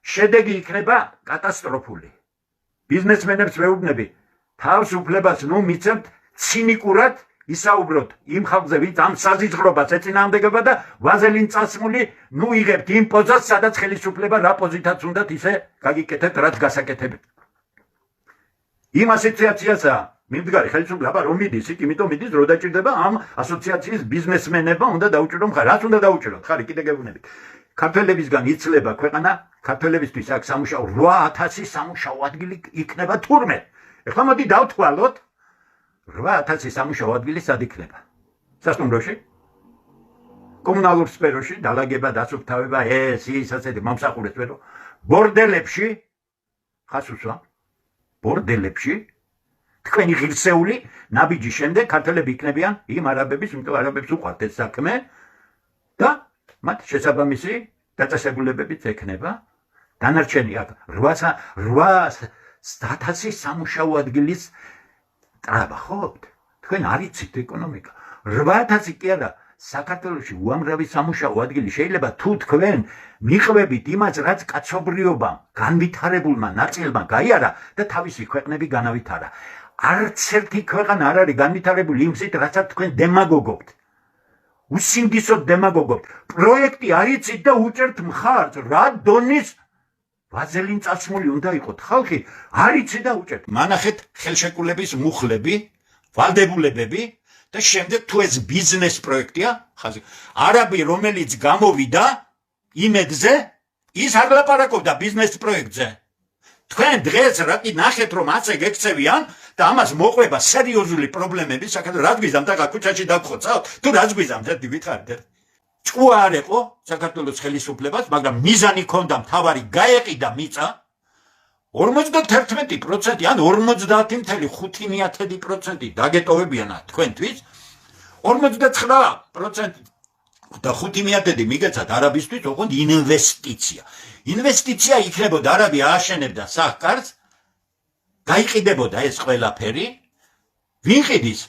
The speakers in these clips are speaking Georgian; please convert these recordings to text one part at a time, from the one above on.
შედეგი იქნება კატასტროფული. ბიზნესმენებს ვეუბნები, თავს უფლებას მიცემთ ცინიკურად ისაუბროთ იმ ხალხზე, ვინც ამ საზიძღრობას ეწინააღმდეგება და ვაზელინ წასმული, იღებთ იმ პოზას, სადაც ხელისუფლება რა პოზითაც უნდათ ისე გაგიკეთებთ, რაც გასაკეთებთ. იმ ასოციაციასა მიმდგარი ხელისუფლება რომ მიდის, იმიტომ მიდის, რომ დაჭირდება ამ ასოციაციის ბიზნესმენებმა უნდა დაუჭირო მხარი. რაც უნდა დაუჭიროთ, ხარი კიდე გეუბნებით. ქართველებისგან იცლება ქვეყანა, ქართველებისთვის აქ სამუშაო 8000 სამუშაო ადგილი იქნება თურმე. ეხლა მოდი დავთვალოთ 8000 სამუშაო ადგილი სად იქნება? სასტუმროში? კომუნალურ სფეროში, დალაგება, დასუფთავება, ის ასეთი მომსახურე სფერო, ბორდელებში, ხას უსვა, ბორდელებში, თქვენი ღირსეული ნაბიჯის შემდეგ ქართველები იქნებიან იმ არაბების, იმიტომ არაბებს უყვართ ეს საქმე და მათ შესაბამისი დაწესებულებებიც ექნება. დანარჩენი აქ 8000 სამუშაო ადგილის ტრაბა ხობთ? თქვენ არ იცით ეკონომიკა. 8000 კი არა, საქართველოში უამრავი სამუშაო ადგილი შეიძლება თუ თქვენ მიყვებით იმას, რაც კაცობრიობამ, განვითარებულმა ნაწილმა გაიარა და თავისი ქვეყნები განავითარა. არც ერთი ქვეყანა არ არის განვითარებული იმით, რასაც თქვენ დემაგოგობთ. უსინდისოდ დემაგოგობთ. პროექტი არ იცით და უჭერთ მხარს. რა დონის ვაზელინ წასმული უნდა იყოთ ხალხი, არ იცით და უჭერთ. მანახეთ ხელშეკრულების მუხლები, ვალდებულებები და შემდეგ თუ ეს ბიზნეს პროექტია, ხაზი. არაბი რომელიც გამოვიდა იმედზე, ის არ ლაპარაკობდა ბიზნეს პროექტზე. თქვენ დღეს რაკი ნახეთ რომ ასე გექცევიან და ამას მოყვება სერიოზული პრობლემები, საქართველოს რაც გვიზამთ და ქუჩაში დაგხოცავთ, თუ რაც გვიზამთ, ერთი ვითხარით. ჭკუა არ იყო საქართველოს ხელისუფლებას, მაგრამ მიზანი ქონდა მთავარი გაეყიდა მიწა 51% ან 50.5% დაგეტოვებიან თქვენთვის 59% და 5% მიგეცათ არაბისთვის, ოღონდ ინვესტიცია. ინვესტიცია იქნებოდა არაბი ააშენებდა სახკარს, გაიყიდებოდა ეს ყველაფერი, ვინ ყიდის?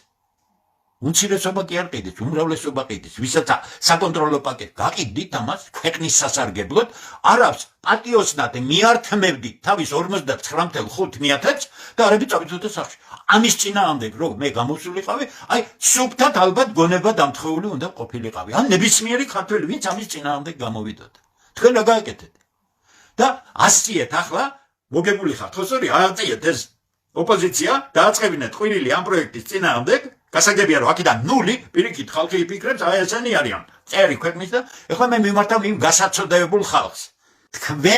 უმცირესობა კი არ ყიდის, უმრავლესობა ყიდის, ვისაც საკონტროლო პაკეტი გაყიდით ამას ქვეყნის სასარგებლოდ, არაბს პატიოსნად მიართმევდით თავის 59.5%-ს და არაბი წავიდოდა სახლში. ამის წინააღმდეგ რომ მე გამოსულიყავი, აი სუფთად ალბათ გონება დამთხეული უნდა ყოფილიყავი. ან ნებისმიერი ქართველი, ვინც ამის წინააღმდეგ გამოვიდოდა. თქვენ რა გააკეთეთ? და ასწიეთ ახლა მოგებული ხართ, ხო სწორი, ააწიეთ ეს ოპოზიცია, დააწყებინეთ ყვირილი ამ პროექტის წინააღმდეგ, გასაგებია რომ აქედან ნული, პირიქით ხალხი იფიქრებს, აი ესენი არიან, წერი ქვეყნის და ეხლა მე მიმართავ იმ გასაცოდებულ ხალხს. თქვენ